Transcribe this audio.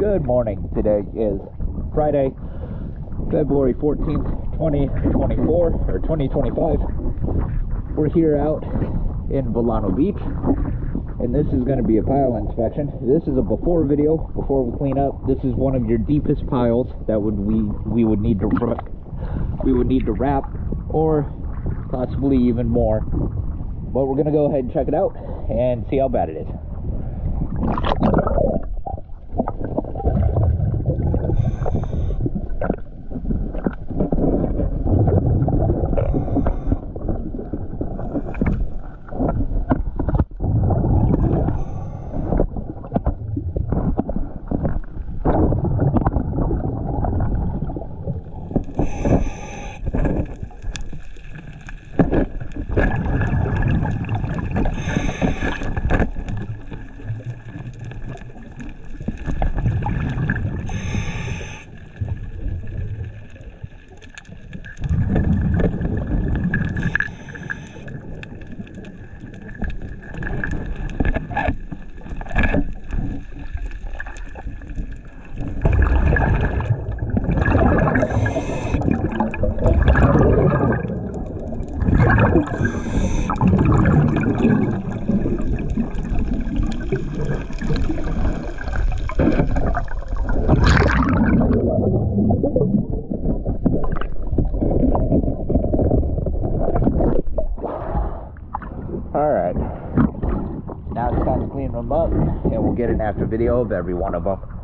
Good morning. Today is Friday, February 14th, 2024 or 2025. We're here out in Volano Beach, and this is going to be a pile inspection. This is a before video, before we clean up. This is one of your deepest piles that we would need to wrap, or possibly even more. But we're going to go ahead and check it out and see how bad it is. Alright, now it's time to clean them up, and we'll get an after video of every one of them.